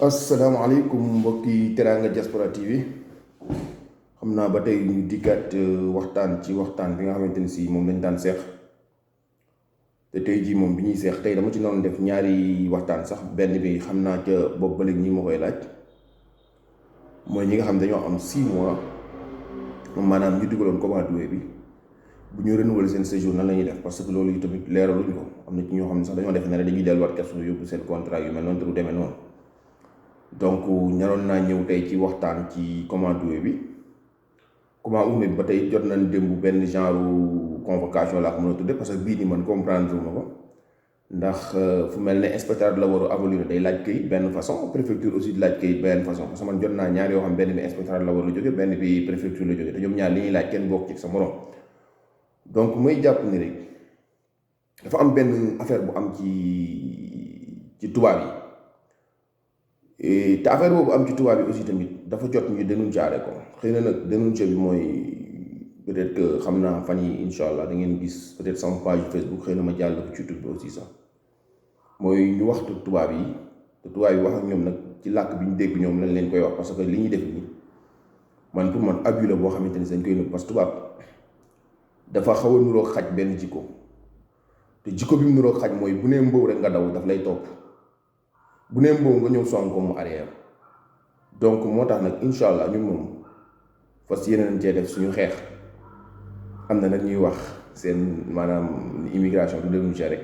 asalaamaaleykum mbokki Teranga Diaspora TV xam naa ba tey ñu dikkaat waxtaan ci waxtaan bi nga xamante ni si moom lañ daan seex te tey jii moom bi ñuy seex tey dama ci noonu def ñaari waxtaan sax benn bi xam naa ca bopp ba léegi ñi ma koy laaj mooy ñi nga xam dañoo am 6 mois maanaam ñu dugaloon commande bi bu ñu renouveler seen séjour nan la ñuy def parce que loolu yi tamit leeraluñ ko am na ci ñoo xam ne sax dañoo def ne dañuy delluwaat kesu yóbbu seen contrat yu mel noonu te du demee noonu. donc ñaroon naa ñëw tey ci waxtaan ci commande bi bi ba tey jot nañ démb benn genre convocation laa ko mën a tudde parce que bii ni man comprendre ma ko ndax fu mel ne inspecteur de la war a évaluer day laaj këyit benn façon préfecture aussi di laaj këyit benn façon parce que man jot naa ñaar yoo xam benn bi inspecteur de la war la jóge benn bi préfecture la jóge te ñoom ñaar li ñuy laaj kenn bokk ci sa morom donc may jàpp ni rek dafa am benn affaire bu am ci tubaab yi te affaire boobu am ci tubaab bi aussi tamit dafa jot ñu dénoncer ko xëy na nag dénoncer bi mooy peut-être que xam naa fan yi incha allah da ngeen gis peut-être sama page Facebook xëy na ma jàll ko ci YouTube bi aussi sax mooy ñu waxtu tubaab yi te tubaab yi wax ak ñoom nag ci làkk bi ñu dégg ñoom lañ leen koy wax parce que li ñuy def nii man pour man abus la boo xamante ni dañ koy nëbb parce que tubaab dafa xaw a nuroog xaj benn jikko te jikko bi mu nuroog xaj mooy bu nee mbëw rek nga daw daf lay topp. bu nee mboobu nga ñëw song ko mu arrière donc moo tax nag incha allah ñun moom fas yéene nañ cee def suñu xeex am na nag ñuy wax seen maanaam immigration du dénoncer rek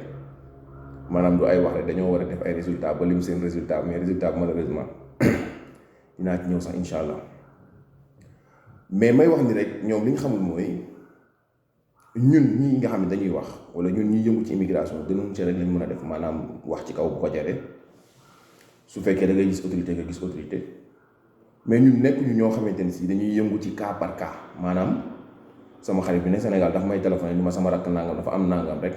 maanaam du ay wax rek dañoo war a def ay résultats ba lim seen résultat mais résultat malheureusement dinaa ci ñëw sax incha allah mais may wax ni rek ñoom li ñu xamul mooy ñun ñi nga xam ne dañuy wax wala ñun ñi yëngu ci immigration dénoncer rek lañ mën a def maanaam wax ci kaw bu ko jaree. su fekkee da ngay gis autorité nga gis autorité mais ñun nekkuñu ñoo xamante ni si dañuy yëngu ci cas par cas maanaam sama xarit bi ne Sénégal dafa may téléphoné ni ma sama rakk nangam dafa am nangam rek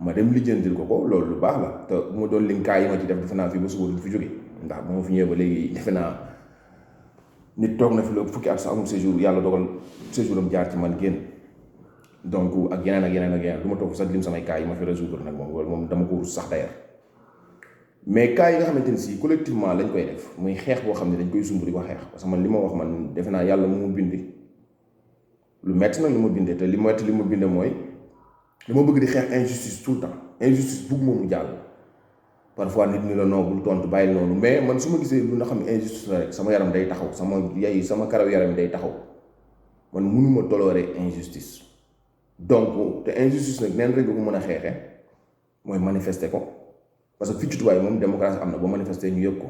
ma dem lijjantil ko loolu lu baax la te bu ma doon lim cas yi ma ci def defe naa fi ba suba du fi jóge ndax bu ma fi ñëwee ba léegi defe naa nit toog na fi lu fukki at sa amul séjour yàlla dogal séjour am jaar ci man génn donc ak yeneen ak yeneen du ma toog sax lim samay cas yi ma fi résoudre nag moom dama ko rus sax d'ailleurs mais cas yi nga xamante ni si collectivement lañ koy def muy xeex boo xam ne dañ koy sumb di ko xeex parce que man li ma wax man defe naa yàlla mu bindi lu metti nag li ma bindee te li ma bindee mooy li ma bëgg di xeex injustice tout le temps injustice bugg moom mu jàll parfois nit ñi la noobul tontu bàyyil noonu mais man su ma gisee lu nga xam ne injustice la rek sama yaram day taxaw sama karaw yaram day taxaw man mënuma toléré injustice donc te injustice nag neen rek ko mën a xeexee mooy manifester ko parce que fii ci tubaab yi moom démocratie am na ba manifester ñu yëg ko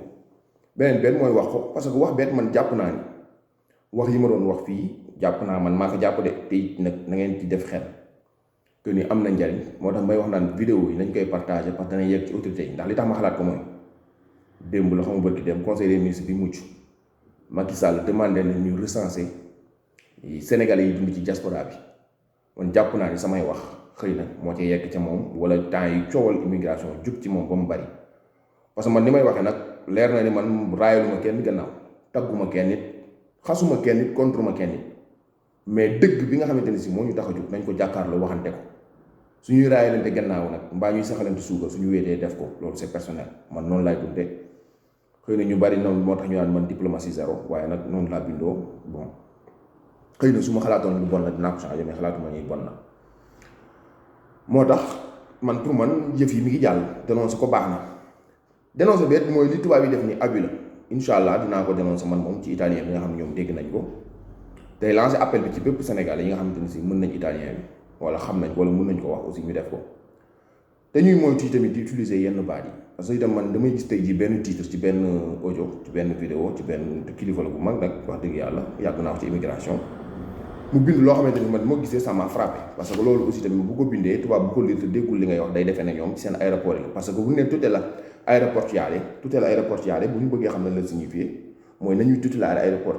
benn mooy wax ko parce que wax man jàpp naa ni wax yi ma doon wax fii jàpp naa man maa ko jàpp de te it nag na ngeen ci def xel que ni am na njariñ moo tax may wax naan vidéo yi nañ koy partagé parce que danañ yegg ci autorité yi ndax li tax ma xalaat ko mooy démb la xam nga bërki dem conseil des ministres bi mucc Macky Sall demandé na ñu recenser Sénégalais yi dund ci diaspora bi man jàpp naa ni samay wax xëy na moo ci yegg ca moom wala temps yi coowal immigration jub ci moom ba mu bari parce que man ni may waxee nag leer na ni man raayaluma kenn gannaaw tagguma kenn nit xasuma kenn nit contre ma kenn nit mais dëgg bi nga xamante ni si moo ñu tax a jug nañ ko jàkkaarloo waxante ko suñuy raayalante gannaaw nag mbaa ñuy saxalante suuga suñu wéetee def ko loolu c'est personnel man noonu laay dundee xëy na ñu bari noonu moo tax ñu naan man diplomatie zéro waaye nag noonu laa bindoo bon xëy na su ma xalaatoon lu bon la dinaa ko changer mais xalaatuma ñuy bon na moo tax man pour man jëf yi mi ngi jàll dénoncé ko baax na dénoncé beet mooy li tubaab yi def ni abus la incha allah dinaa ko dénoncé man moom ci italien bi nga xam ne ñoom dégg nañ ko tey lancé appel bi ci bépp Sénégal yi nga xamante ni si mën nañ italien bi wala xam nañ wala mën nañ ko wax aussi ñu def ko te ñuy moytu tamit di utiliser yenn baat yi parce que itam man damay gis tey ji benn titre ci benn audio ci benn vidéo ci benn kilifa la bu mag nag wax dëgg yàlla yàgg naa wax ci immigration mu bind loo xamante ni man moo gisee ça m'a frappé parce que loolu aussi tamit bu ko bindee tubaab bu ko lire te déggul li ngay wax day defee ne ñoom ci seen aéroport yi parce que bu ne tutelle aéroportuaire bu ñu bëggee xam ne la signifié mooy nañuy tutelare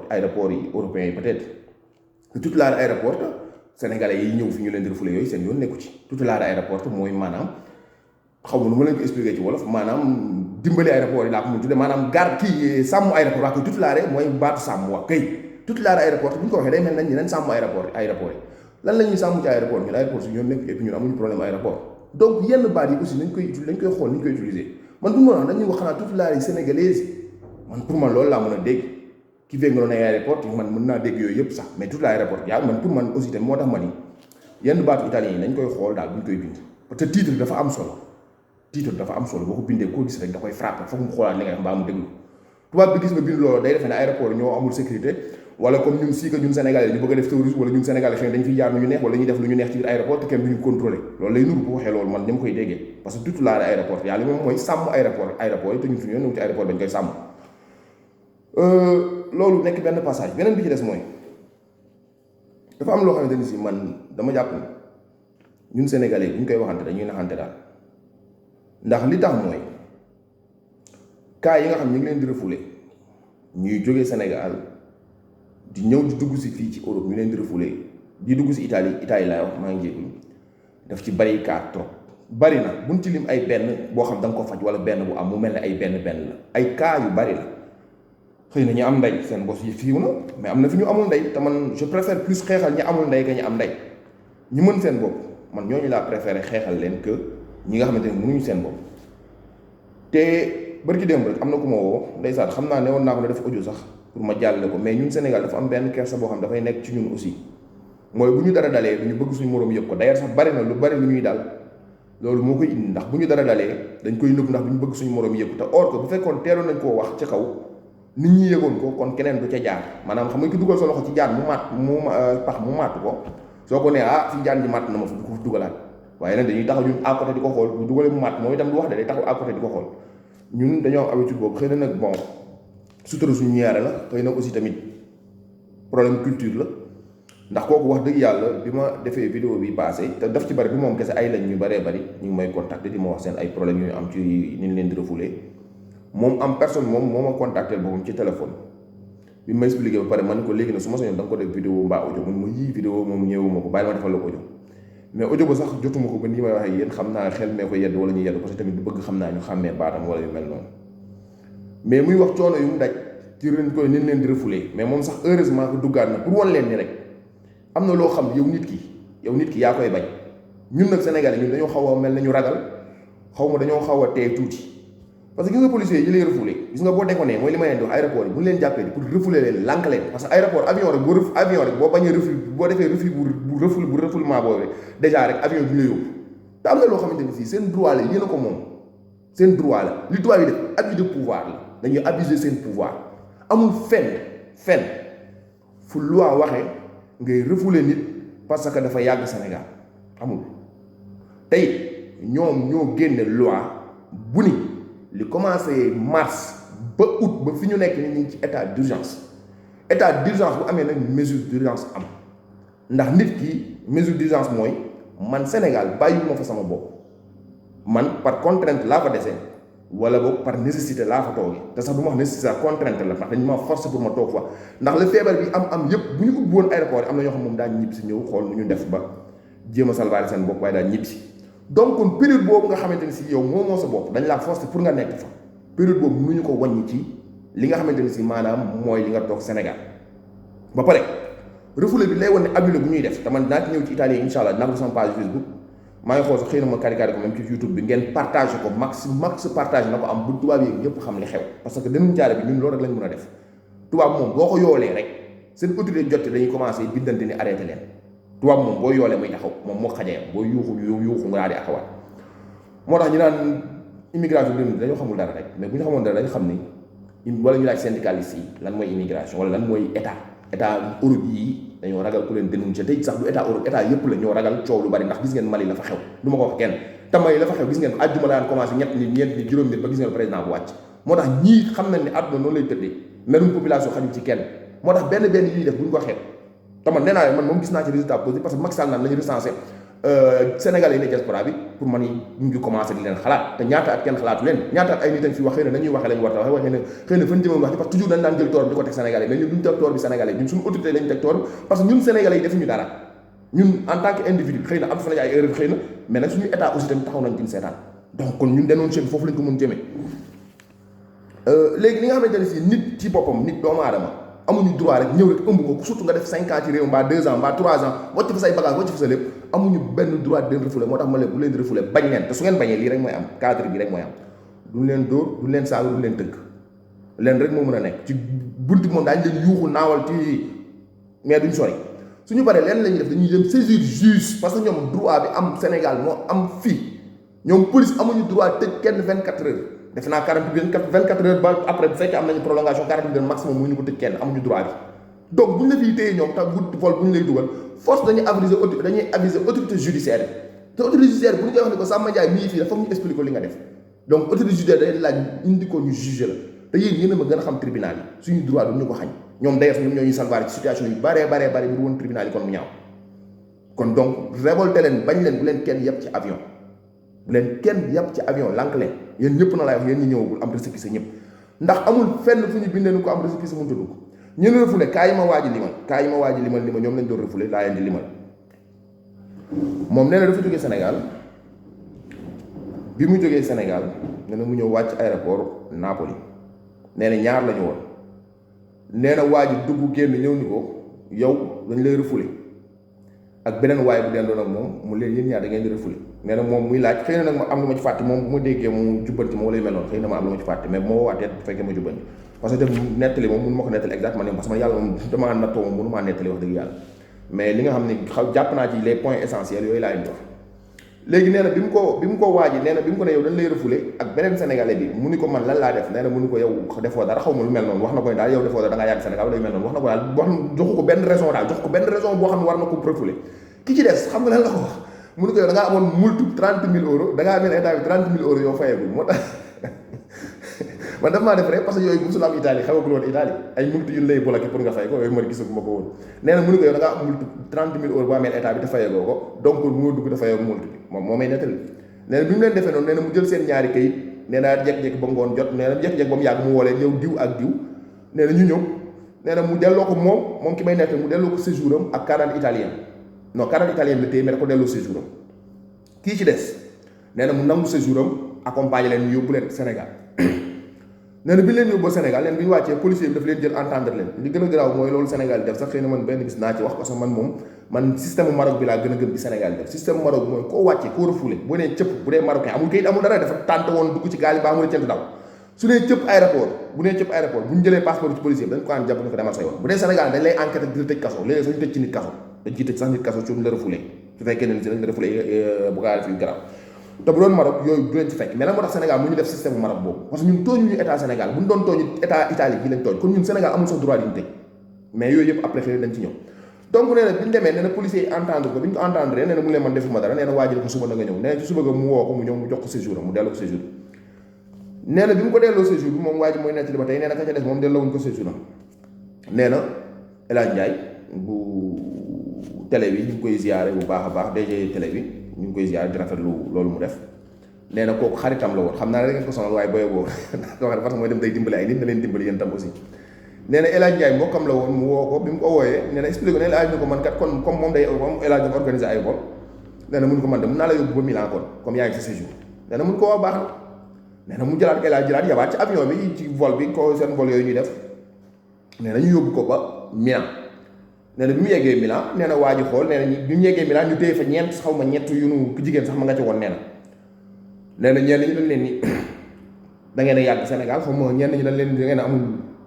aéroport yi européens yi peut-être te tutelare aéroport sénégalais yi ñëw fi ñu leen di refoulé yooyu seen yoon nekku ci tutelare aéroport mooy maanaam xaw ma nu ma leen ko expliqué ci wolof maanaam dimbali aéroport yi laa ko mun tudde maanaam garde kii sàmm aéroport waa koy tutelare mooy baatu sàmm waa kay tutelare aéroport bu ñu ko waxee day mel nañ ñeneen sàmm aéroport yi lan la ñuy sàmm ci aéroport ñun aéroport su ñoom nekk et puis ñun amuñu problème aéroport donc yenn baat yi aussi nañ koy xool ni ñu koy utiliser man du ma wax dañuy wax xanaa tutelare sénégalaise man pour man loolu laa mën a dégg ki fekk nga doon ay aéroport man mën naa dégg yooyu yëpp sax mais tout l'aéroport yaa man pour man aussi tamit moo tax ma ni yenn baatu italien yi nañ koy xool daal bu ñu koy bind parce que titre dafa am solo boo ko bindee koo gis rek da koy frappé foog mu xoolaat li nga wax mbaa mu déglu tubaab bi gis nga bind loolu day defee ne aéroport ñoo amul sécurité wala comme ñun si que ñun sénégalais ñu bëgg a def terrorisme wala ñun sénégalais xëy dañ fiy jaar lu ñu neex wala ñuy def lu ñu neex ci biir aéroport te kenn du ñu contrôlé loolu lay nuru bu waxee loolu man ni ma koy déggee parce que tout la aéroport yàlla moom mooy sàmm aéroport yi te ñun suñu yoon ci aéroport dañ koy sàmm loolu nekk benn passage beneen bi ci des mooy dafa am loo xamante ni si man dama jàpp ne ñun sénégalais bu ñu koy waxante dañuy naxante daal ndax li tax mooy cas yi nga xam ñu ngi leen di refoulé ñuy jógee Sénégal di ñëw di dugg si fii ci Europe ñu leen di refoulé di dugg si Italie laay wax maa ngi jégalu daf ci bari cas trop bari na buñ ci lim ay benn boo xam da nga ko faj wala benn bu am mu mel ne ay benn la ay cas yu bari la xëy na ñu am ndey seen bos yi fiiw na mais am na fi ñu amul ndey te man je préfère plus xeexal ñi amul ndey que ñi am ndey ñi mën seen bopp man ñooñu laa préféré xeexal leen que ñi nga xamante ne mënuñu seen bopp te bari ci démb rek am na ku ma woo ndeysaan xam naa ne woon naa ko ne def audio sax pour ma jàllale ko mais ñun Sénégal dafa am benn kersa boo xam dafay nekk ci ñun aussi mooy bu ñu dara dalee du ñu bëgg suñu moroom yëpp ko d'ailleurs sax bari na lu bari lu ñuy dal loolu moo koy indi ndax bu ñu dara dalee dañ koy nëbb ndax du ñu bëgg suñu moroom yëpp te or que bu fekkoon teeloon nañ koo wax ci kaw nit ñi yëgoon ko kon keneen du ca jaar maanaam xam nga ki dugal sa loxo ci jaan mu màtt ko soo ko nee fi jaan ji màtt na ma fu ko dugalaat waaye nag dañuy taxaw ñun à côté di ko xool bu dugalee mu màtt moom itam du wax de day taxaw à côté di ko xool ñun dañoo am habitude boobu xëy na nag bon sutura suñu ñaare la xëy na aussi tamit problème culture la ndax kooku wax dëgg yàlla bi ma defee vidéo bi passé te daf ci bari du moom kese ay lañ ñu bëree bëri ñu ngi may contacter di ma wax seen ay problèmes yu ñu am ci ni leen di refoulé moom am personne moom moo ma contacter boppam ci téléphone bi ma expliqué ba pare man ko léegi nag su ma soñoon da nga ko def vidéo mbaa audio mun ma yii vidéo moom ñëwuma ko bàyyi ma defal la ko audio mais audio ba sax jotuma ko ba nii may waxee yéen xam naa xel mee ko yedd wala ñu yedd parce que tamit du bëgg xam naa ñu xàmmee baatam wala yu mel noonu mais muy wax coono yu mu daj ci ren koy nin leen di refoulé mais moom sax heureusement que duggaat na pour wan leen ni rek am na loo xam yow nit ki yaa koy bañ ñun nag Sénégalais ñun dañoo xaw a mel nañu ragal xaw ma dañoo xaw a tee tuuti parce que gis nga policiers yi lay refoulé gis nga boo déconné mooy li ma leen di wax aéroport yi bu ñu leen jàppee pour refouler leen lànk leen parce que aéroport avion rek boo bañee reful boo defee reful bu refoulement boobu déjà rek avion bi ñu la yóbbu te am na loo xamante ni fii seen droit la yéen a ko moom seen droit la li tubaab yi def abus de pouvoir la dañuy abuser seen pouvoir amul fenn fu loi waxee ngay refouler nit parce que dafa yàgg Sénégal amul tey ñoom ñoo génne loi bu ni li commencé mars ba août ba fi ñu nekk ni ñu ngi ci état d'urgence bu amee nag mesure d'urgence am ndax nit ki mesure d'urgence mooy man Sénégal bàyyiwuma fa sama bopp man par contrainte laa fa dese wala boog par nécessité laa fa toogee te sax du ma wax nécessité contrainte la ndax dañu ma forcer pour ma toog fa ndax la feebar bi am yëpp bu ñu ubbi woon aéroport yi am na ñoo xam moom daañu ñibbi si ñëw xool nu ñu def ba jéem a salvaare seen bopp waaye daal ñibbi si donc kon période boobu nga xamante ni si yow moo sa bopp dañ laa forcer pour nga nekk fa période boobu mënuñu ko wàññi ci li nga xamante ni si maanaam mooy li nga toog Sénégal ba pare refoulé bi lay wan ne abus bu ñuy def te man dinaa ci ñëw ci italien incha allah dinaa ko sama page Facebook maa ngi xool sax xëy na ma karikaari ko même ci YouTube bi ngeen partagé ko max partage na ko am bu tubaab yi ñëpp xam li xew parce que dañu jaare bi ñun loolu rek lañ mën a def tubaab moom boo ko yoolee rek seen autorité jotte dañuy commencé bindante ni arrêté leen tubaab moom boo yoolee muy taxaw moom moo xajee boo yuuxu nga daal di axawaat moo tax ñu naan immigration bi dañoo xamul dara rek mais bu ñu xamoon dara dañu xam ni wala ñu laaj syndicaliste yi lan mooy immigration wala lan mooy état Europe yi dañoo ragal ku leen dénoncé tey sax du état Europe état yëpp la ñoo ragal coow lu bari ndax gis ngeen Mali la fa xew du ma ko wax kenn te Mali la fa xew gis ngeen àjjuma daan commencé ñett nit juróom nit ba gis ngeen président bu wàcc moo tax ñii xam nañ ne àdduna noonu lay tëddee melum population xajul ci kenn moo tax benn yi ñuy def bu ñu ko xeeb te man nee naa man moom gis naa ci résultat positif parce que Macky Sall naan lañu recensé Sénégalais yi ne diaspora bi pour man ñu ngi commencé di leen xalaat te ñaata at kenn xalaatu leen ñaata at ay nit a fi wax xëy na dañuy waxee lañu war a waxee xëy na fan jëmoon wax ci parce que toujours dañ daan jël toor bi di ko teg Sénégalais mais ñun duñu teg toor bi Sénégalais ñun suñu autorité lañu teg toor bi parce que ñun Sénégalais yi defuñu dara ñun en tant que individu xëy na am fa nañu ay erreur xëy na mais nag suñu état aussi tamit taxaw nañ ci seetaan donc kon ñun dénoncé bi foofu lañ ko mën jëmee léegi li nga xamante ne si nit ci boppam nit doomu aadama amuñu droit rek ñëw rek ëmb ko surtout nga def 5 ans ci réew mbaa 2 ans mbaa 3 ans wàcc fa say bagage wàcc fa sa lépp amuñu benn droit di leen refoulé moo tax ma leen bu leen di refoulé bañ leen te su ngeen bañee lii rek mooy am cadre bi rek mooy am duñ leen dóor duñ leen saaga duñ leen tënk leen rek moo mën a nekk ci buntu moom daañu leen yuuxu naawal ci mais duñ sori suñu paree leen la ñuy def dañuy dem saisir juge parce que ñoom droit bi am Sénégal moo am fii ñoom police amuñu droit tëj kenn 24 heures def naa 24 heures ba après bu fekkee am nañu prolongation 48 heures maximum mu ñu ko tëj kenn amuñu droit bi donc bu ñu la fiy téye ñoom tax bu vol bu ñu lay dugal force dañuy aviser autorité judiciaire te autorité judiciaire bu ñu koy wax ne ko Samba Ndiaye mii fii dafa ñu expliquer ko li nga def donc autorité judiciaire day laaj indi ko ñu juger la te yéen a ma gën a xam tribunal yi suñu droit du ñu ko xañ ñoom day def ñoom ñoo ñuy salvaar ci situation yu baree bu woon tribunal yi kon mu ñaaw kon donc révolté leen bañ leen bu leen kenn yëpp ci avion bu leen kenn yàpp ci avion lànk leen yéen ñëpp na laay wax yéen ñi ñëwagul am récépissé ñëpp ndax amul fenn fu ñu bindee ni ko am récépissé mënut a dugg ñu ne refoulé kaa yi ma waaji limal ni ma ñoom lañ doon refoulé laa leen di limal moom nee na dafa jógee Sénégal bi mu jógee Sénégal nee na mu ñëw wàcc aéroport Napoli nee na ñaar la ñu woon nee na waaji dugg génn ñëw ni ko yow dañ lay refoulé ak beneen waay bu dendoon ak moom mu leen yéen ñaar da ngeen di refoulé nee na moom muy laaj xëy na nag ma am lu ma ci fàtte moom bu ma déggee mu jubbanti ma wala yu mel noonu xëy na ma am lu ma ci fàtte mais bu ma woowaatee bu fekkee ma jubbanti parce que nettali moom mënu ma ko nettali exactement parce que man yàlla moom damaa nattoo moom mënu maa nettali wax dëgg yàlla mais li nga xam ne jàpp naa ci les points essentiels yooyu laa indi wax léegi nee na bi mu ko waaji nee na bi mu ko ne yow dañ lay refoulé ak beneen sénégalais bi mu ni ko man lan laa def nee na mu ni ko yow defoo dara xaw ma lu mel noonu wax na ko ne daal yow defoo dara da ngaa yàgg Sénégal wala yu mel noonu wax na ko daal wax joxu ko benn raison daal jox ko benn raison boo xam ne war na ko refoulé ki ci des xam nga lan la ko wax mu ni ko yow da ngaa amoon multu 30 000 euros da ngaa amee état bi 30 000 euros yow fayagul moo tax man daf maa def rek parce que yooyu musul am Italie xewagul woon Italie ay multu yu lay bloqué pour nga fay ko yooyu man gisaguma ko woon nee na mu ni ko yow da ngaa am multu 30 000 euros boo amee état bi te fayagoo ko donc mu dugg te fayagoo multu bi moom moo may nettali nee na bi mu leen defee noonu nee na mu jël seen ñaari kayit nee na jekk-jekk ba ngoon jot nee na jekk-jekk ba mu yàgg mu woolee ñëw diw ak diw nee na ñu ñëw nee na mu delloo ko moom ki may nettali mu delloo ko séjour am ak carte italien non carte italien la téye mais da ko delloo séjour am kii ci des nee na mu nangu séjour am accompagner leen ñu yóbbu leen Sénégal nee na bi leen yóbbu Sénégal leen bi ñu wàccee policier bi daf leen jël entendre leen li gën a garaaw mooy loolu Sénégal def sax xëy na man benn gis naa ci wax parce que man système Maroc bi laa gën a gëm bi Sénégal def système Maroc bi mooy koo wàccee koo refoulé boo nee cëpp bu dee marocain amul kayit amul dara dafa tànt woon dugg ci gaal yi ba amul cënt daw su nee cëpp aéroport bu nee cëpp aéroport bu ñu jëlee passeport ci policier bi dañ ko an jàpp ñu ko demal sa yoon bu dee Sénégal dañ lay enquête di la tëj kaso léegi sax ñu tëj ci nit kaso dañ ciy tëj sax nit kaso su ñu la refoulé su fekkee ne si dañ la refoulé bu gaa def yu garaaw te bu doon Maroc yooyu du leen ci fekk mais nag moo tax Sénégal mu ñu def système Maroc boobu parce que ñun tooñu ñu état Sénégal bu ñu doon tooñu état Italie gi lañ tooñ kon ñun Sénégal amul sax droit di ñu tëj mais yooyu yëpp après xëy dañ ci ñëw donc nee na bi ñu demee nee na policier yi entendre ko bi ñu ko entendre nee na mu leen man defuma dara nee na waajal ko suba na nga ñëw nee na ci suba ga mu woo ko mu ñëw mu jox ko séjour mu delloo ko séjour nee na bi mu ko delloo séjour bi moom waa ji mooy nekk ci ba tey nee na ka ca des moom delloowuñ ko séjour nee na El Hadj Ndiaye bu télé bi ñu ngi koy ziare bu baax a baax DG télé bi ñu ngi koy ziare di rafetlu loolu mu def nee na kooku xaritam la woon xam naa ne da ngeen ko sonal waaye booy boobu koo xam ne parce que mooy dem day dimbali ay nit na leen dimbali yéen tam aussi nee na El Hadj Ndiaye mbokkam la woon mu woo ko bi mu ko wooyee nee na expliqué ko ne El Hadj ni ko man kat kon comme moom day moom El Hadj dafa organisé ay vol nee na mun ko man de mun naa la yóbbu ba Milan kon comme yaa ngi sa séjour nee na mun ko waa baax na nee na mu jëlaat El Hadj jëlaat yabaat ci avion bi ci vol bi ko seen vol yooyu ñuy def nee na ñu yóbbu ko ba Milan nee na bi mu yeggee Milan nee na waa ji xool nee na bi mu yeggee Milan ñu téye fa ñeent xaw ma ñett yu nu jigéen sax ma nga ci woon nee na ñenn ñi dañ leen ni da ngeen a yàgg Sénégal xaw ma ñenn ñi dañ leen da ngeen a amul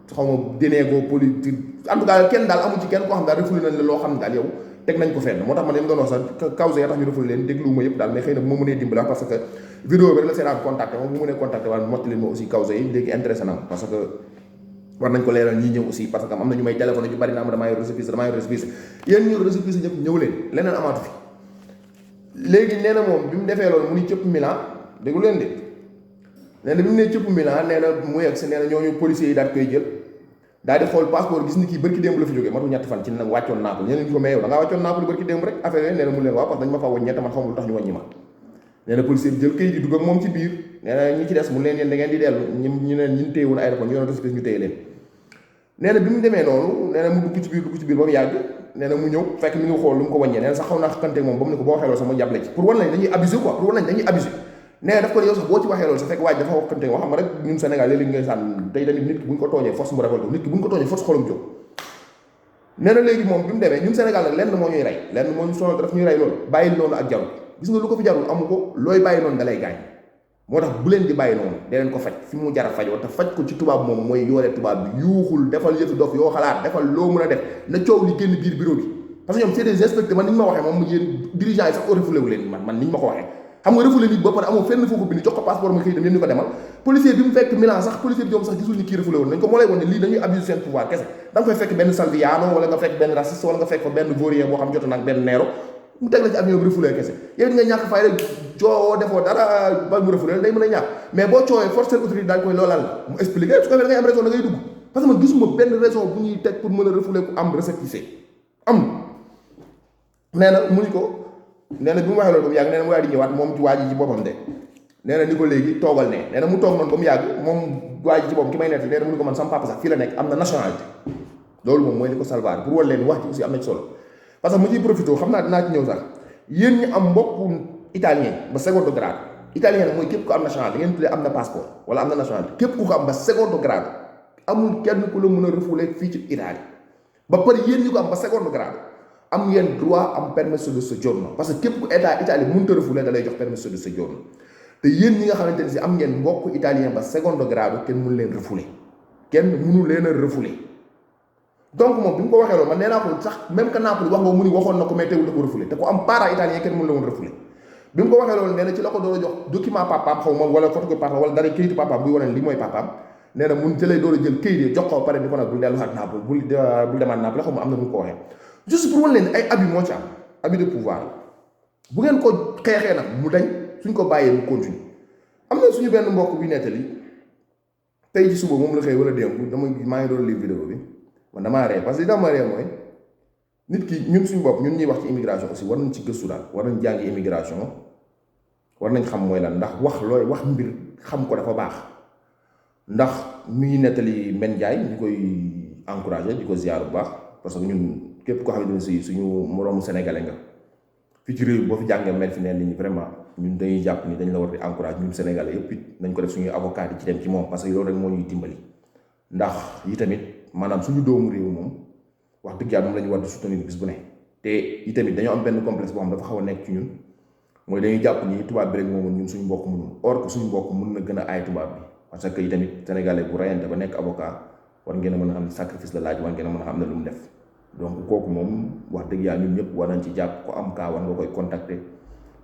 xaw ma dénégo politique en tout cas kenn daal amul ci kenn koo xam daal refoulé nañ la loo xam ne daal yow teg nañ ko fenn moo tax man li mu doon wax sax cause ya tax ñu refoulé leen déglu ma yëpp daal mais xëy na bu ma mënee dimbali parce que vidéo bi rek la seenaan contacté moom bu mënee contacté wala mottali ma aussi cause yi léegi intéressé na parce que war nañ ko leeral ñii ñëw aussi parce que am na ñu may téléphone ñu bari naa ma damaa yor récépissé yéen ñu yor récépissé ñëpp ñëw leen leneen amaatu fi léegi nee na moom bi mu defee loolu mu ni cëpp Milan déggu leen de nee na bi mu nee cëpp Milan nee na mu yegg si nee na ñooñu policiers yi daal koy jël daal di xool passeport gis ni kii bërki démb la fi jógee matu ñetti fan ci nag wàccoon Naples ñeneen ñu ko mais yow da ngaa wàccoon Naples bërki démb rek affaire yooyu nee na mu leen waaw parce que dañu ma fa wàññi man xamul lu tax ñu wàññi ma nee na policier bi jël kayit yi dugg ak moom ci biir nee na ñi ci des mu leen yéen da ngeen di dellu ñu ne ñu téye woon aéroport ñu yoon récépissé ñu téye leen nee na bi mu demee noonu nee na mu dugg ci biir ba mu yàgg nee na mu ñëw fekk mi ngi xool lu mu ko wàññee nee na sax xaw naa xëkkanteeg moom ba mu ne ko boo waxee loolu sax ma jàppale ci pour wan lañ dañuy abusé quoi pour wan lañ dañuy abusé nee na daf ko yow sax boo ci waxee loolu sax fekk waaj dafa wax xëkkanteeg wax xam nga rek ñun Sénégal léeg-léeg ngay sànn tey tamit nit ki bu ñu ko tooñee force mu révolté nit ki bu ñu ko tooñee force xolam jóg nee na léegi moom bi mu demee ñun Sénégal nag lenn moo ñuy rey lenn moo ñu sonal daf ñuy rey loolu bàyyi noonu ak jarul gis nga lu ko fi jarul amu ko looy bàyyi noonu da lay gaañ moo tax bu leen di bàyyi noonu da leen ko faj fi mu jar a fajoo te faj ko ci tubaab moom mooy yoole tubaab bi yuuxul defal yëfi dof yoo xalaat defal loo mën a def na coow li génn biir bureau bi parce que ñoom c'est des inspecteurs man ni ñu ma waxee moom yéen dirigeants yi sax ko refoulé wu leen man ni ñu ma ko waxee xam nga refoulé nit ba pare amoo fenn foo ko bind jox ko passeport ma xëy dem yéen ñu ko demal policier bi mu fekk Milan sax policier bi ñoom sax gisul ni kii refoulé woon nañ ko moo lay woon ne lii dañuy abuse seen pouvoir kese da nga fay fekk benn salviano wala nga fekk benn raciste wala nga fekk fa benn vaurien boo xam joto nag benn neero mu teg la ci avion bi refoulé kese yow nga ñàkk fay rek coowoo defoo dara ba mu refoulé day mën a ñàkk mais boo coowee force seen autorité daal koy loolal mu expliqué su ko defee da ngay am raison da ngay dugg parce que man gisuma benn raison bu ñuy teg pour mën a refoulé ku am récépissé am nee na mu ni ko nee na bi mu waxee loolu ba mu yàgg nee na mu daal di ñëwaat moom ci waa ji ci boppam de nee na ni ko léegi toogal ne nee na mu toog noonu ba mu yàgg moom waa ji ci boppam ki may nettali nee na mu ni ko man sama papa sax fii la nekk am na nationalité loolu moom mooy li ko salvaar pour wal leen wax ci aussi am na ci solo parce que mu ciy profité xam naa dinaa ci ñëw sax yéen ñi am mbokku italien ba secondo grade italien nag mooy képp ku am nationalité da ngeen tuddee am na passeport wala am na nationalité képp ku ko am ba secondo grade amul kenn ku la mën a refoulé fii ci Italie ba pare yéen ñi ko am ba secondo grade am ngeen droit am permesso di soggiorno parce que képp ku état Italie mënut a refoulé da lay jox permesso di soggiorno te yéen ñi nga xamante ne si am ngeen mbokk italien ba secondo grade kenn mënu leen refoulé kenn mënu leen a refoulé donc moom bi mu ko waxee loolu man nee naa ko sax même que Napoli wax nga mu ni waxoon na ko mais teewul da ko refoulé te ku am parent italien kenn mënu la woon refoulé bi mu ko waxee loolu nee na ci la ko doon jox document papaam xaw ma wala photocopie papaam wala dara këyitu papaam buy wane li mooy papaam nee na mun ci lay doon jël këyit yi jox ko pare ni ko nag bul delluwaat Napoli bul demaat Napoli xaw ma am na mu ko waxee juste pour wan leen ay abus moo ci am abus de pouvoir bu ngeen ko xeexee nag mu dañ suñ ko bàyyee mu continue am na suñu benn mbokk bi nettali tey ci suba moom la xëy wala démb dama maa ngi doon lire vidéo bi man damaa ree parce que li dama ree mooy nit ki ñun suñu bopp ñun ñuy wax ci immigration aussi war nañ ci gëstu daal war nañ jàngi immigration war nañ xam mooy lan ndax wax looy wax mbir xam ko dafa baax ndax mi ngi nettali Men Ndiaye ñu koy encouragé di ko ziar bu baax parce que ñun képp koo xamante ne si suñu moroomu sénégalais nga fii ci réew boo fi jàngee mel fi neen nit ñi vraiment ñun dañuy jàpp ni dañ la war di encouragé ñun sénégalais yëpp it nañ ko def suñuy avocat yi ci dem ci moom parce que loolu rek moo ñuy dimbali ndax yi tamit maanaam suñu doomu réew moom wax dëgg yàlla moom la ñu war di soutenir bis bu ne te yi tamit dañoo am benn complexe boo xam dafa xaw a nekk ci ñun mooy dañuy jàpp ni tubaab bi rek moo mën ñun suñu mbokk mënul or que suñu mbokk mën na gën a aay tubaab bi parce que yi tamit sénégalais bu rayante ba nekk avocat war ngeen a mën a xam ne sacrifice la laaj war ngeen a mën a xam ne lu mu def donc kooku moom wax dëgg yàlla ñun ñëpp war nañ ci jàpp ko am kaa war nga koy contacter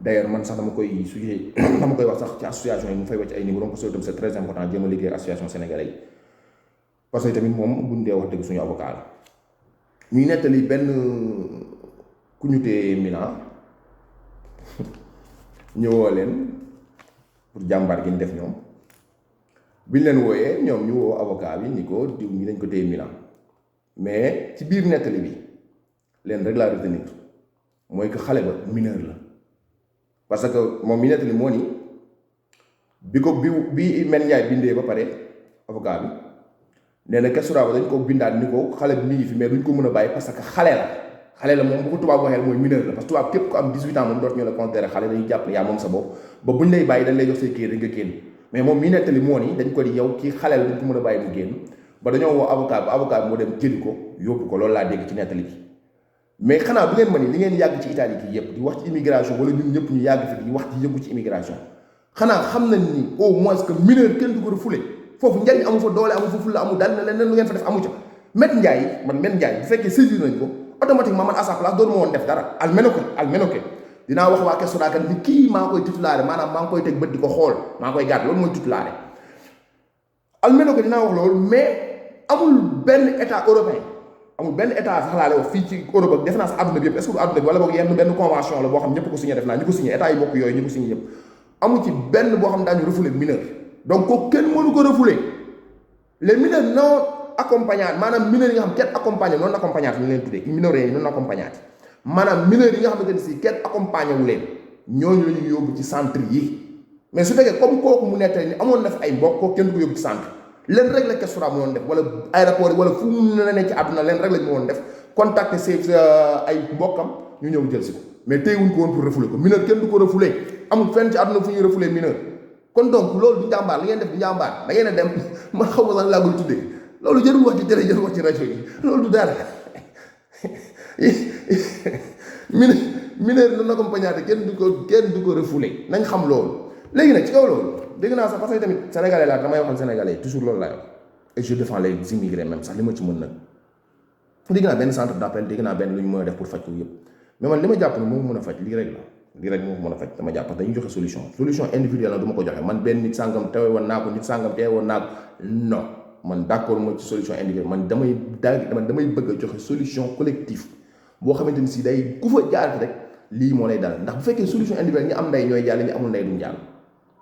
d'ailleurs man sax dama koy sujet dama koy wax sax ci association yi mu fay wàcc ay numéro parce que tamit c'est très important jéem a liggéey ak association sénégalais yi parce que tamit moom buñ dee wax dëgg suñu avocat la ñuy nettali benn ku ñu tee Milan ñëwoo leen pour jàmbaar gi ñu def ñoom biñ leen wooyee ñoom ñu woo avocat bi ni ko diw ñi dañ ko téye Milan mais ci biir nettali bi leen rek laa retenir mooy que xale ba mineur la parce que moom mi nettali moo ni bi ko bi Men Ndiaye bindee ba pare avocat bi nee na kestura ba dañ ko bindaat ni ko xale bi mi ngi fi mais duñ ko mën a bàyyi parce que xale la moom bu ko tubaab waxee mooy mineur la parce que tubaab képp ko am 18 ans moom dootu ñu la considéré xale dañuy jàpp yaa moom sa bopp ba buñ lay bàyyi dañ lay jox say kii rek nga génn mais moom mi nettali moo ni dañ ko di yow kii xale la duñ ko mën a bàyyi mu génn ba dañoo woo avocat bi moo dem jëli ko yóbbu ko loolu laa dégg ci nettali bi mais xanaa bu ngeen ma ni li ngeen yàgg ci Italie gi yëpp di wax ci immigration wala ñun ñëpp ñu yàgg fi di wax ci yëngu ci immigration xanaa xam nañ ni au moins que mineur kenn du ko refoulé foofu njariñ amu fa doole amu fa fulla amu dal na leen lu ngeen fa def amu ca Men Ndiaye bu fekkee saisir nañ ko automatiquement man à sa place doon ma woon def dara almenoke dinaa wax waa Questura kan ni kii maa koy titulaare maanaam maa ngi koy teg bët di ko xool maa koy gàtt loolu mooy titulaare almenoke dinaa wax loolu mais amul benn état européen amul benn état sax laa lay wax fii ci Europe ak def naa sax àdduna bi yëpp est-ce que àdduna bi wala boog yenn benn convention la boo xam ñëpp ko signé def naa ñu ko signé état yi bokk yooyu ñu ko signé yëpp amu ci benn boo xam daañu refoulé mineur donc kooku kenn mënu ko refoulé les mineurs non accompagnés maanaam mineurs yi nga xam kenn accompagné noonu accompagnati ñu leen tuddee mineurs yi noonu accompagnati maanaam mineurs yi nga xamante ne si kenn accompagné wu leen ñooñu la ñuy yóbbu ci centre yi mais su fekkee comme kooku mu nettali ni amoon na fi ay mbokk kooku kenn du ko yóbbu ci centre leen rek la Questura mu woon def wala aéroport yi wala fu mu ne ci àdduna leen rek la ñu woon def contacter ses ay mbokkam ñu ñëw jël si ko mais téyewuñ ko woon pour refoulé ko mineur kenn du ko refoulé amul fenn ci àdduna fu ñuy refoulé mineur kon donc loolu du njàmbaar li ngeen def du njàmbaar da ngeen a dem man xaw ma sax laa koy tuddee loolu jërul wax ci télé jërul wax ci rajo yi loolu du dara mineur non accompagné kenn du ko refoulé nañ xam loolu léegi nag ci kaw loolu dégg naa sax parce que tamit sénégalais laa damay waxal sénégalais toujours loolu laay wax et je défends les immigrés même sax li ma ci mën nag dégg naa benn centre d'appel dégg naa benn lu ñu mën a def pour faj ko yëpp mais man li ma jàpp ne moom mën a faj lii rek la lii rek moo ko mën a faj dama jàpp parce que dañuy joxe solution individuelle la du ma ko joxe man benn nit sàngam teewe woon naa ko nit sàngam teewe woon naa ko non man d'accord mooy ci solution individuelle man damay bëgg a joxe solution collective boo xamante ni si day ku fa jaar rek lii moo lay dal ndax bu fekkee solution individuelle ñi am ndey ñooy jàll ñi amul ndey duñ jàll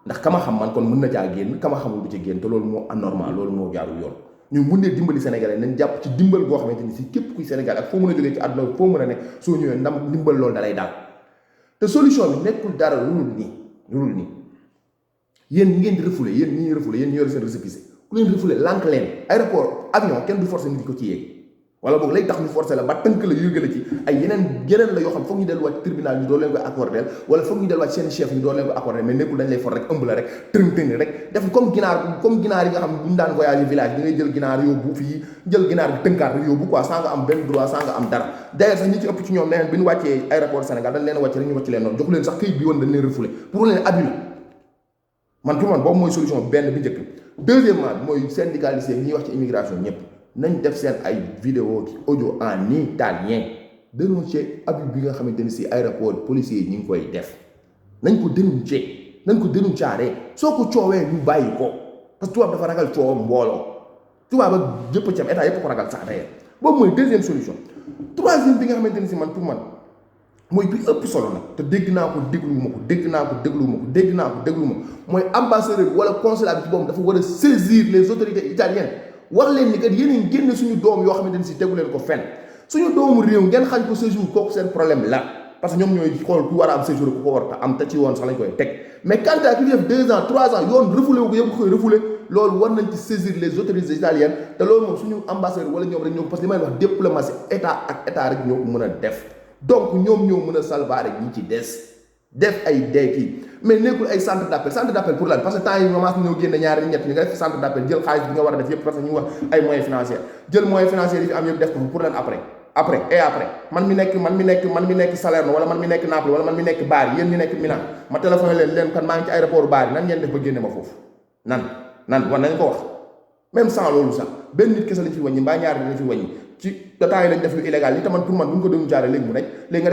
ndax kama xam man kon mën na caa génn kama xamul du ci génn te loolu moo anormal loolu moo jaarul yoon ñu mun ne dimbali sénégalais nañ jàpp ci dimbal goo xamante ni si képp kuy sénégal ak foo mën a jógee ci àdduna foo mën a ne soo ñëwee ndam dimbal loolu dalay daal te solution bi nekkul dara lu dul nii yéen ñi ngeen di refoulé yéen ñi ñuy refoulé yéen ñu yore seen récépissé ku leen refoulé lànk leen aéroport avion kenn du forcé nit di ko ci yéeg wala boog lay tax ñu forcé la ba tënk la yëgale ci ay yeneen la yoo xam foog ñu delluwaat ci tribunal ñu doo leen ko accordé wala foog ñu delluwaat seen chef ñu doo leen ko accordé mais nekkul dañ lay for rek ëmb la rek tëng rek def comme ginaar yi nga xam ne bu ñu daan voyage village da ngay jël ginaar yóbbu fii jël ginaar bi tënkaat rek yóbbu quoi sans nga am benn droit sans nga am dara d'ailleurs sax ñi ci ëpp ci ñoom neneen bi ñu wàccee aéroport Sénégal dañ leen wàcc rek ñu wàcc leen noonu jox leen sax këyit bi woon dañ leen refoulé pour leen abus man pour man boobu mooy solution benn bi njëkk deuxièmement mooy syndicalistes yi ñuy wax ci immigration ñëpp nañ def seen ay vidéo ki audio en italien dénoncer abus bi nga xamante ni si aéroport policiers yi ñu ngi koy def nañ ko dénoncer soo ko coowee ñu bàyyi ko parce que tubaab dafa ragal coowam mbooloo tubaab ak jëpp cam état yëpp ko ragal sax d'ailleurs boobu mooy deuxième solution troisième bi nga xamante ni si man pour man mooy bi ëpp solo nag te dégg naa ko déglu ma mooy ambassadeur wala consulat bi ci boobu dafa war a saisir les autorités italiennes wax leen ni kat yéen génn suñu doom yoo xamante ni si tegu leen ko fenn suñu doomu réew ngeen xañ ko séjour kooku seen problème la parce que ñoom ñooy xool ku war a am séjour ku ko war a am te ci woon sax lañ koy teg mais quant à ki def 2 ans 3 ans yoon refoulé wu ko yëpp koy refoulé loolu war nañ ci saisir les autorités italiennes te loolu moom suñu ambassadeur wala ñoom rek ñoo ko parce que li may wax diplomatie état ak état rek ñoo ko mën a def donc ñoom ñoo mën a salvaare ñi ci def ay kii mais nekkul ay centre d'appel pour lan parce que temps yi commencé ñoo génne ñaari ñett ñi nga def centre d'appel jël xaalis bi nga war a def yëpp parce que ñu wax ay moyens financiers jël moyens financiers yi fi am yëpp def ko pour lan après man mi nekk Salerno wala man mi nekk Naples wala man mi nekk Bari yéen ñi nekk Milan ma téléphoné leen kan maa ngi ci aéroport Bari nan ngeen def ba génne ma foofu nan war nañ ko wax même sans loolu sax benn nit kese lañ fi wàññi mbaa ñaari lañ fi wàññi ci temps yi lañ def lu illégal li taman pour man bu ñu ko doon jaaree léegi mu nekk léegi nga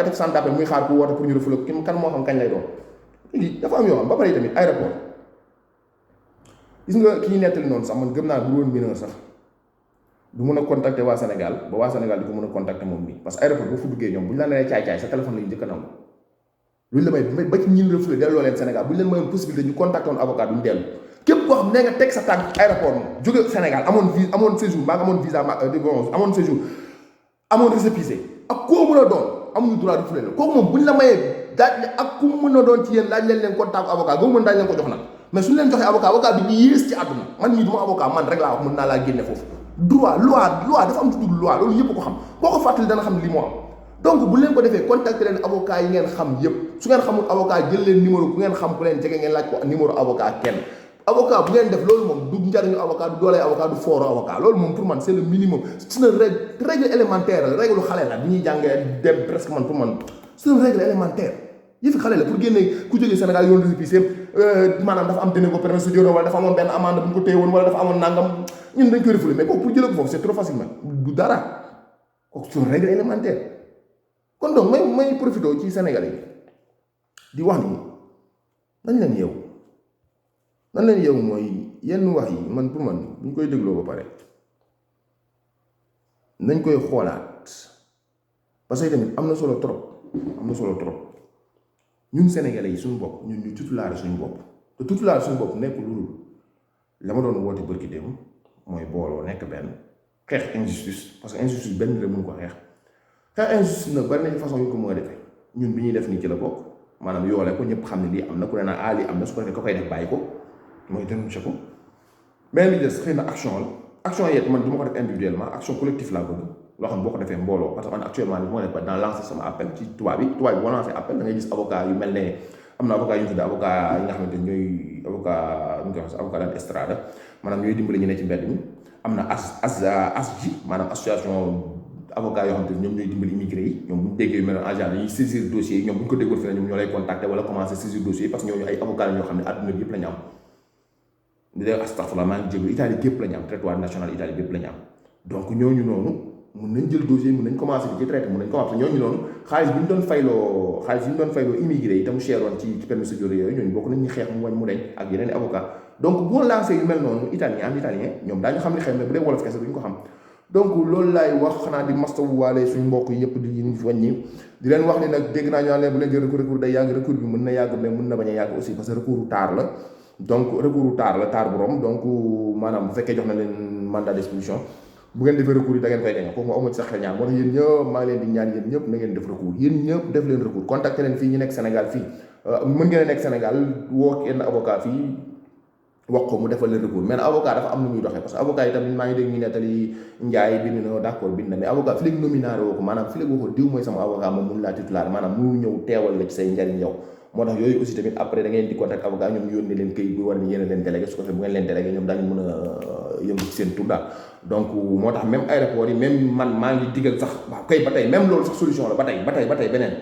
def centre d'appel muy xaar ku woote pour ñu refoulé kan moo xam kañ lay doon léegi dafa am yoo xam ba pare tamit aéroport gis nga ki ñu nettali noonu sax man gëm naa bu woon mineur sax du mën a contacter waa Sénégal ba waa Sénégal di ko mën a contacter moom nii parce que aéroport boo fa duggee ñoom bu ñu la nee caay-caay sa téléphone la ñu njëkk a nangu luñu la may ba ci ñin refoulé delloo leen Sénégal bu ñu leen mayoon possibilité ñu contacter woon avocat duñu dellu képp koo xam ne nga teg sa tànk aéroport moom jóge Sénégal amoon séjour maa nga amoon visa amoon séjour amoon récépissé ak koo mën a doon amuñu droit refoulé la kooku moom bu ñu la mayee daaj ak ku mën a doon ci yéen laaj leen contact avocat boobu mën daaj leen ko jox nag mais suñu leen joxee avocat bi di yées ci àdduna man mii duma avocat man rek laa wax mën naa laa génne foofu droit loi dafa am tudd loi loolu ñëpp ko xam boo ko fàttali dana xam li moo am donc bu leen ko defee contacter leen avocat yi ngeen xam yëpp su ngeen xamul avocat jël leen numéro ku ngeen xam ku leen jege ngeen laaj ko numéro avocat kenn avocat bu ngeen def loolu moom du njariñu avocat du dooley avocat du fooru avocat loolu moom pour man c'est le minimum c'est une règle élémentaire la règle xale la bi ñuy jàngee dem presque man pour man c'est une règle élémentaire yëfi xale la pour génne ku jógee Sénégal yoon récépissé maanaam dafa am dénégo permis de séjour wala dafa amoon benn amende bu ñu ko téye woon wala dafa amoon nangam ñun dañ koy refoulé mais kooku pour jëlee ko foofu c'est trop facilement du dara kooku c'est une règle élémentaire kon donc may profité ci Sénégal yi di wax ni nañ leen yeewu mooy yenn wax yi man pour man bu ñu koy dégloo ba pare nañ koy xoolaat parce que tamit am na solo trop ñun Sénégalais yi suñu bopp ñun ñu tutulaare suñu bopp te tutulaare suñu bopp nekk lu dul la ma doon woote bërki démb mooy booloo nekk benn xeex injustice parce que injustice benn la mun ko xeex injustice nag bari nañu façon yu ko mën a defee ñun bi ñuy def nii ci la bokk maanaam yoole ko ñëpp xam ne lii am na ku ne naan lii am na su ko defee ko koy def bàyyi ko mooy dénoncé ko mais li des xëy na action la action yeet man du ma ko def individuellement action collective laa bëgg loo xam boo ko defee mbooloo parce que man actuellement ni moo nekk dans lancer sama appel ci tubaab bi boo lancé appel da ngay gis avocat yu mel ne am na avocat yu ñu tuddee avocat yi nga xamante ne ñooy avocat ñu koy wax avocat daal estrada maanaam ñooy dimbali ñu ne ci mbedd mi am na ASJ maanaam association avocat yoo xam te ñoom ñooy dimbali immigré yi ñoom bu ñu déggee yu mel en général dañuy saisir dossier yi ñoom bu ñu ko déggoon fii ñoom ñoo lay contacter wala commencer saisir dossier yi parce que ñooñu ay avocat la ñoo xam ne àdduna bi yëpp la ñu am di dee astafurlah maa ngi jégalu Italie gépp la ñu am territoire national Italie gépp la ñu am donc ñooñu noonu mun nañ jël dossier mun nañ commencer di ci traité mun nañ commencer ñooñu noonu xaalis bi ñu doon fayloo immigré yi te mu cheroon ci permis de séjour yooyu ñooñu bokk nañ ñu xeex mu wañ mu deñ ak yeneen i avocat donc boo lancé yu mel noonu italien en italien ñoom daañu xam li xew ne bu dee wolof kese duñ ko xam donc loolu laay wax xanaa di mastawu waale suñu mbokk yëpp di wàññi di leen wax ni nag dégg naa ñu naan leen bu leen jël recours day yàgg recours bi mën na yàgg mais mën na bañ a yàgg aussi parce que recours taar la donc recours taar bu rom donc maanaam bu fekkee jox na leen mandat d'expulsion bu ngeen defee recours yi da ngeen koy gañe kooku ma amu ci sax xel ñaan moo tax yéen ñëpp maa ngi leen di ñaan yéen ñëpp na ngeen def recours yéen ñëpp def leen recours contacté leen fii ñu nekk Sénégal fii mën ngeen a nekk Sénégal woo kenn avocat fii wax ko mu defal leen recours mais avocat dafa am nu muy doxee parce que avocat yi tamit maa ngi dégg ñu nettali Njaay bind na d'accord bind na mais avocat fi léegi nominaire woo ko maanaam fi léegi woo ko diw mooy sama avocat moom mun laa titulaire maanaam mu ñëw teewal la ci say njariñ yow moo tax yooyu aussi tamit après da ngeen di contact avocat ñoom yónnee leen këyit bu war ni yéen a leen délégué su ko defee bu ngeen leen délégué ñoom daañu mën a yëngu ci seen tur daal donc moo tax même aéroport yi même man maa ngi digal sax waaw kay ba tey même loolu sax solution la ba tey beneen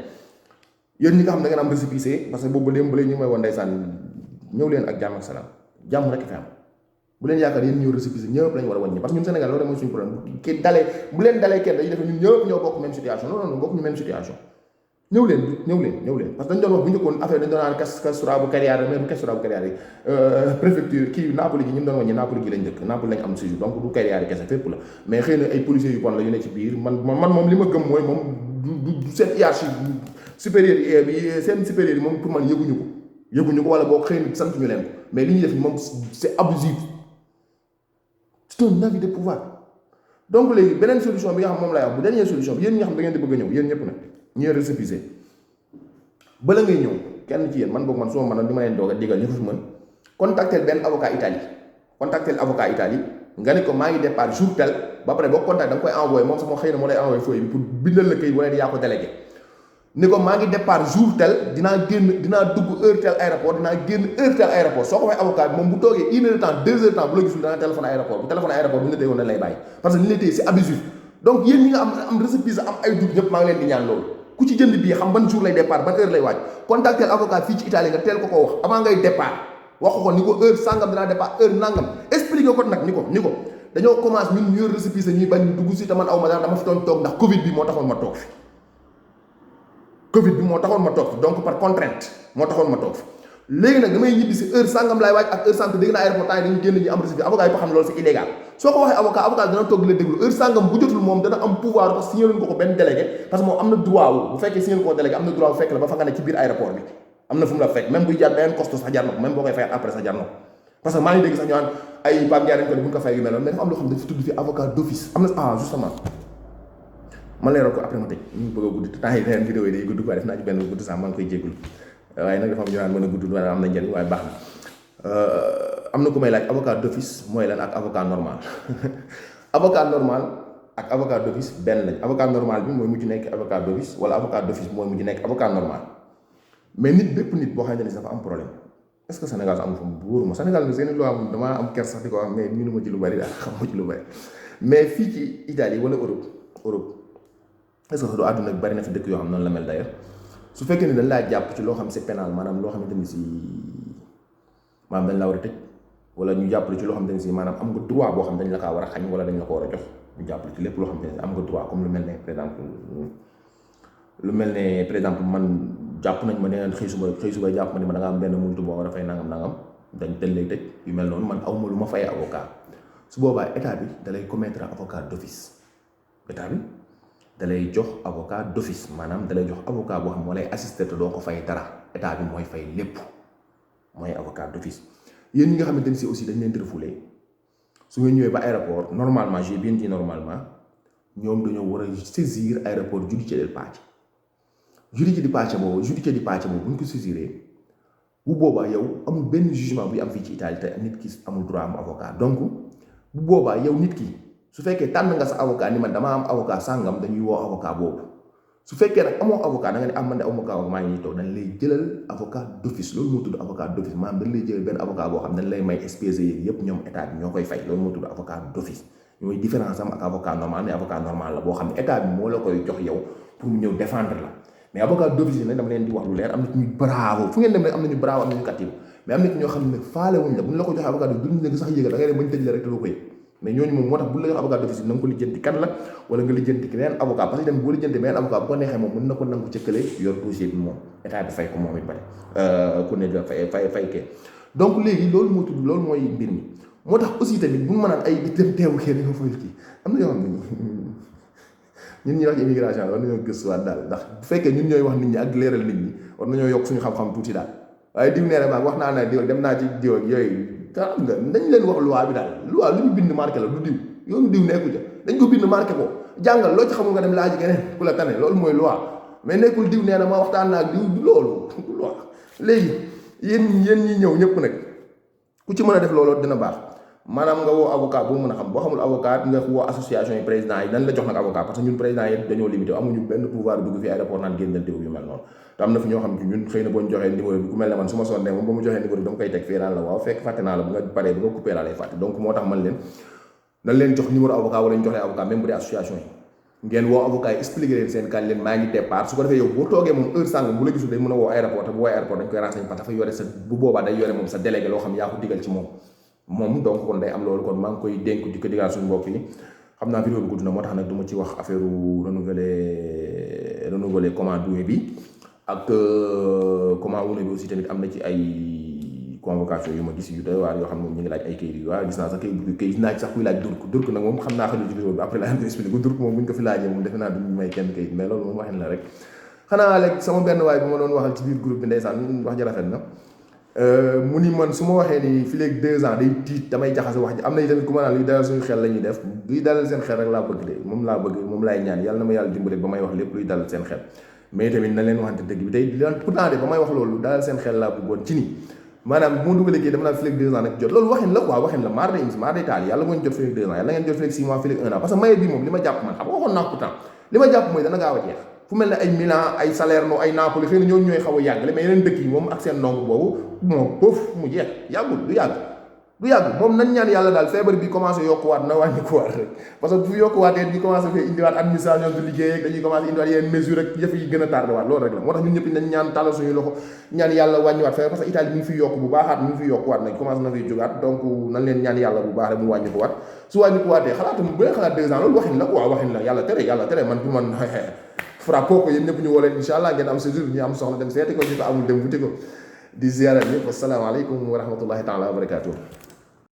yéen ñi nga xam da ngeen am récépissé parce que boobu ba léegi ñu may woon ndeysaan ñëw leen ak jàmm ak salaam jàmm rek fi am bu leen yaakaar yéen ñëw récépissé ñëpp lañu war a wàññi parce que ñun Sénégal loolu rek mooy suñu problème ki dalee bu leen dalee kenn dañuy def ñun ñëpp ñoo bokk même situation non non bokk ñu même situation ñëw leen parce que dañu doon wax bu njëkkoon affaire dañu doon naan Castora bu Cagliari mais bu Castora bu Cagliari préfecture kii Napoli gi ñu doon wàññi Napoli gi lañ dëkk Napoli lañ am séjour donc du Cagliari kese fépp la mais xëy na ay policiers yu bon la yu ne ci biir man moom li ma gëm mooy moom du seen hiérarchie supérieur bi seen supérieur yi moom pour man yëguñu ko wala boo xëy na sant ñu leen ko mais li ñuy def moom c'est abusif c'est un abus de pouvoir donc léegi beneen solution bi nga xam moom lay wax bu dernière solution bi yéen ñi nga xam da ngeen di bëgg a ñëw yéen ñëpp nag ñëw récépissé bala ngay ñëw kenn ci yéen man boog man su ma mënoon li ma leen doog a digal ñu ko fi mën contactel benn avocat Italie nga ne ko maa ngi départ jour tel ba pare boo contact da nga koy envoyé moom sax moo xëy na moo lay envoyé feuille bi pour bindal la këyit wala yaa ko délégué ni ko maa ngi départ jour tel dinaa dugg heure tel aéroport dinaa génn heure tel aéroport soo ko waxee avocat bi moom bu toogee 1 heure de temps 2 heures de temps bu la gisul dana téléphone aéroport bu téléphone aéroport bu nga téye woon dañ lay bàyyi parce que ni lay téye c'est abusif donc yéen ñi nga am récépissé am ay doute ñëpp maa ngi leen di ñaan loolu ku ci jënd bii xam ban jour lay départ ban heure lay waaj contactel avocat fii ci Italie nga teel ko wax avant ngay départ wax ko ni ko heure sangam dinaa départ heure nangam expliqué ko nag ni ko dañoo commencé ñun ñu yor récépissé ñuy bañ dugg si te man aw ma dara dama fi doon toog ndax Covid bi moo taxoon ma toog fi donc par contrainte moo taxoon ma toog fi léegi nag damay ñibbi si heure sangam laay waaj ak heure sangam dégg naa aéroport temps yi dañu génn ñu am récépissé avocat yi ko xam ne loolu c'est illégal soo ko waxee avocat dana toog di la déglu heure sangam bu jotul moom dana am pouvoir parce que signé ko benn délégué parce que moom am na droit bu fekkee signé ko délégué am na droit bu fekk la ba fa nga ne ci biir aéroport bi am na fu mu la fekk même buy jar beneen costo sax jar na ko même boo koy fayal après sax jar na ko parce que maa ngi dégg sax ñu naan ay Pape Ndiaye dañ ko ne bu ñu ko fay yu mel noonu mais dafa am loo xam ne dafa tudd fi avocat d'office am na justement ma leeral ko après ma tëj ñu bëgg a gudd temps yi leneen vidéo yi day gudd quoi def naa ci benn gudd sax maa ngi koy jéggul waaye nag dafa am ñu naan mën a gudd wala am na njëriñ waaye baax na am na ku may laaj avocat d'office mooy lan ak avocat normal avocat normal ak avocat d'office benn lañ avocat normal bi mooy mujj nekk avocat d'office wala avocat d'office bi mooy mujj nekk avocat normal mais nit bépp nit boo xamante ni dafa am problème est-ce que Sénégal sax am fa wóoruma Sénégal nag seen loo am damaa am kers sax di ko wax mais ñu ma ci lu bari daal xam ma ci lu bari mais fii ci Italie wala Europe est-ce que du àdduna bari na fi dëkk yoo xam noonu la mel d'ailleurs su fekkee ne dañ laa jàpp ci loo xam c'est pénal maanaam loo xamante ni si maanaam dañ la war a tëj wala ñu jàppale ci loo xamante ni si maanaam am nga droit boo xam dañ la kaa war a xañ wala dañ la ko war a jox ñu jàppale ci lépp loo xamante ni am nga droit comme lu mel ne par exemple man jàpp nañ ma ne xëy suba jàpp ma ne ma da nga am benn multu boo war a fay nangam dañ lay tëj yu mel noonu man awma lu ma fay avocat su boobaa état bi da lay commettre avocat d'office état bi da lay jox avocat d'office maanaam da lay jox avocat boo xam moo lay assister te doo ko fay dara état bi mooy fay lépp mooy avocat d'office yéen ñi nga xamante ni si aussi dañ leen di refoulé su ngeen ñëwee ba aéroport normalement j'ai bien dit normalement ñoom dañoo war a saisir aéroport giudice di pace boobu bu ñu ko saisiree bu boobaa yow amul benn jugement buy am fii ci Italie te nit ki amul droit am avocat donc bu boobaa yow nit ki su fekkee tànn nga sa avocat ni man damaa am avocat sàngam dañuy woo avocat boobu su fekkee nag amoo avocat da nga ne am man de avocat maa ngi nii toog dañ lay jëlal avocat d'office loolu moo tudd avocat d'office maanaam dañ lay jëlal benn avocat boo xam dañ lay may SPG yi yëpp ñoom état bi ñoo koy fay loolu moo tudd avocat d'office ñooy différence am ak avocat normal mais avocat normal la boo xam ne état bi moo la koy jox yow pour mu ñëw défendre la mais avocat d'office nag dama leen di wax lu leer am na ci ñu bravo fu ngeen dem rek am nañu bravo am nañu kàttibu mais am na ci ñoo xam ne faale wuñ la bu ñu la ko joxee avocat d'office duñ la sax yëgal da ngay dem bañ tëj la rek te doo ko yëg mais ñooñu moom moo tax bu la jox avocat d'office na nga ko lijjanti kan la wala nga lijjanti keneen avocat parce que dem boo lijjanti beneen avocat bu ko neexee moom mën na ko nangu cëkkale yor dossier bi moom état bi fay ko moom it bari ku ne da fay kee donc léegi loolu moo tudd loolu mooy mbir mi moo tax aussi tamit bu mu mënaan ay dem teewu kenn ñoo fay kii am na yoo xam ne ñun ñuy wax ci immigration war nañoo gëstuwaat daal ndax bu fekkee ñun ñooy wax nit ñi ak leeral nit ñi war nañoo yokk suñu xam-xam tuuti daal waaye diw nee na maag wax naa ne diw dem naa ci diw ak yooyu te xam nga dañ leen wax loi bi daal loi lu ñu bind marqué la du diw yoonu diw nekku ca dañ ko bind marqué ko jàngal loo ci xamul nga dem laaj keneen ku la tane loolu mooy loi mais nekkul diw nee na ma waxtaan naa ak diw du loolu du loi léegi yéen ñi ñëw ñëpp nag ku ci mën a def loolu dina baax maanaam nga woo avocat boo mën a xam boo xamul avocat nga woo association yi président yi dañ la jox nag avocat parce que ñun président yi dañoo limité amuñu benn pouvoir dugg fi aéroport naan génnal diw yu mel noonu te am na fi ñoo xam ne ñun xëy na boo ñu joxee numéro bi ku mel ne man su ma sonnee moom ba mu joxee numéro bi dama koy teg fii naan la waaw fekk fàtte naa la bu nga paree bu nga coupé laa lay fàtte donc moo tax man leen nañ leen jox numéro avocat wala ñu jox leen avocat même bu dee association yi ngeen woo avocat yi expliqué leen seen kan leen maa ngi départ su ko defee yow boo toogee moom heure sàngam bu la gisul day mën a woo aéroport te bu woo aéroport dañ koy renseigner parce que dafa yore sa bu boobaa day yore moom sa délégué loo xam yaa ko digal ci moom donc kon day am loolu kon maa ngi koy dénk di ko digal suñu mbokk yi xam naa vidéo bi gudd na moo tax nag du ma ci wax affaire renouveler commande doué bi ak commande wuune bi aussi tamit am na ci ay convocation yu ma gis yu doy waar yoo xam ne moom ñu ngi laaj ay kayit yu waaw gis naa sax kayit naaj sax kuy laaj durk nag moom xam naa xajul ci vidéo bi après la am expliqué ko durk moom bu ñu ko fi laajee moom defe naa duñu may kenn kayit mais loolu moom waxin la rek xanaa léegi sama benn waay bu ma doon waxal ci biir groupe bi ndeysaan wax ji rafet na mu ni man su ma waxee ni fii léegi 2 ans day tiit damay jaxase wax ji am na tamit ku ma naan luy dalal suñu xel la ñuy def luy dalal seen xel rek laa bëgg de moom laay ñaan yàlla na ma yàlla dimbale ba may wax lépp luy dalal seen xel mais tamit na leen waxante dëgg bi tey pourtant de ba may wax loolu dalal seen xel laa bëggoon ci ni maanaam bu ma dugalee kii dama naan fii léegi 2 ans nag jot loolu waxin la quoi waxin la maar day taal yàlla ngeen jot fii léegi 2 ans yàlla ngeen jot fii léegi 6 mois fii léegi 1 an parce que maye bi moom li ma jàpp man xam nga waxoon naa ko temps li ma jàpp mooy dana gaaw a jeex fu mel ne ay Milan ay Salerno ay Napoli xëy na ñooñu ñooy xaw a yàggale mais yeneen dëkk yi moom ak seen nombre boobu moom poof mu jeex yàggul du yàgg moom nañ ñaan yàlla daal feebar bi commencé yokkuwaat na wàññi ko waat rek parce que bu fi yokkuwaatee ñu commencé fee indiwaat administration du liggéey ak dañuy commencé indiwaat yeneen mesure rek yëf yi gën a tardé waat loolu rek la moo tax ñun ñëpp nañ ñaan tàllal suñu loxo ñaan yàlla wàññiwaat feebar parce que Italie mi ngi fi yokk bu baaxaat mi ngi fi yokkuwaat nag commencé na fiy jógaat donc nañ leen ñaan yàlla bu baax rek mu wàññi ko waat su wàññi ko waatee xalaatam bu leen xalaat 2 ans loolu waxin la quoi waxin la yàlla tere man pour man frappoo ko yéen ñëpp ñu woo leen incha allah ngeen am séjour ñu am soxla dem seeti ko ñu ko amul dem wuti ko di ziyaara ñëpp asalaamaaleykum wa rahmatullahi taala wa barakatuh